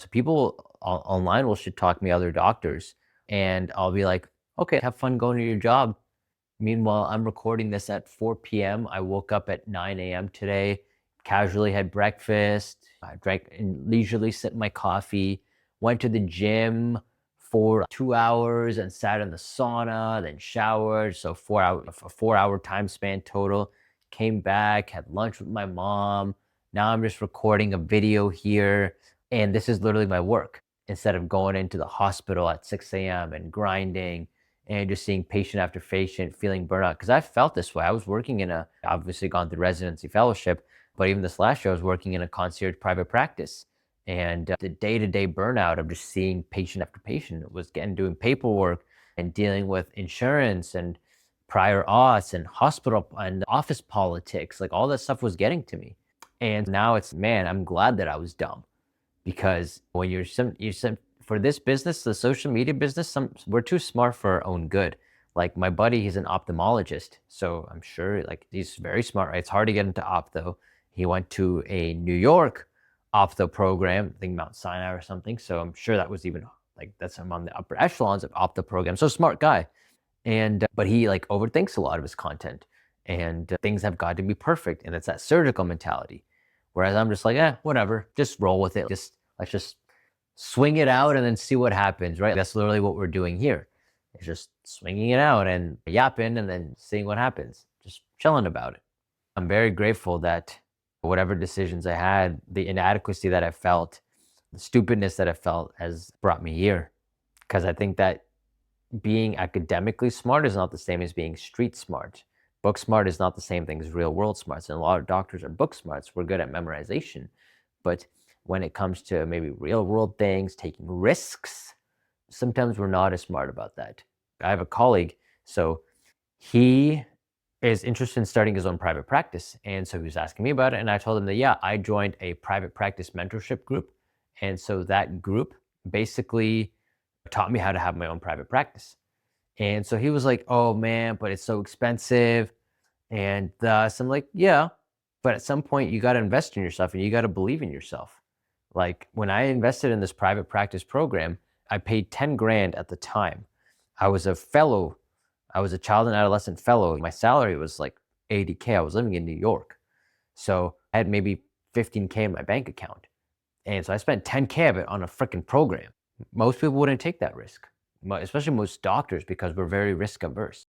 So people online will shit talk me, other doctors, and I'll be like, okay, have fun going to your job. Meanwhile, I'm recording this at 4 p.m. I woke up at 9 a.m. today, casually had breakfast, I drank and leisurely sipped my coffee, went to the gym for 2 hours and sat in the sauna, then showered. So 4 hour, a 4 hour time span total. Came back, had lunch with my mom. Now I'm just recording a video here. And this is literally my work instead of going into the hospital at 6 a.m. and grinding and just seeing patient after patient feeling burnout. Because I felt this way. I was working in obviously gone through residency fellowship, but even this last year, I was working in a concierge private practice. And the day to day burnout of just seeing patient after patient was getting doing paperwork and dealing with insurance and prior auths and hospital and office politics. Like all that stuff was getting to me. And now it's, man, I'm glad that I was dumb because when you're for this business, the social media business, we're too smart for our own good. Like my buddy, he's an ophthalmologist, so I'm sure like he's very smart. Right? It's hard to get into ophtho. He went to a New York ophtho program, I think Mount Sinai or something. So I'm sure that was even like that's him on the upper echelons of ophtho program. So smart guy, and but he like overthinks a lot of his content, and things have got to be perfect, and it's that surgical mentality. Whereas I'm just like, whatever, just roll with it. Just let's just swing it out and then see what happens, right? That's literally what we're doing here. It's just swinging it out and yapping and then seeing what happens, just chilling about it. I'm very grateful that whatever decisions I had, the inadequacy that I felt, the stupidness that I felt has brought me here. Because I think that being academically smart is not the same as being street smart. Book smart is not the same thing as real world smarts. And a lot of doctors are book smarts. We're good at memorization. But when it comes to maybe real world things, taking risks, sometimes we're not as smart about that. I have a colleague, so he is interested in starting his own private practice. And so he was asking me about it. And I told him that, yeah, I joined a private practice mentorship group. And so that group basically taught me how to have my own private practice. And so he was like, oh man, but it's so expensive. And thus I'm like, yeah, but at some point you got to invest in yourself and you got to believe in yourself. Like when I invested in this private practice program, I paid 10 grand at the time. I was a fellow. I was a child and adolescent fellow. My salary was like 80K. I was living in New York. So I had maybe 15K in my bank account. And so I spent 10K of it on a freaking program. Most people wouldn't take that risk, especially most doctors, because we're very risk averse.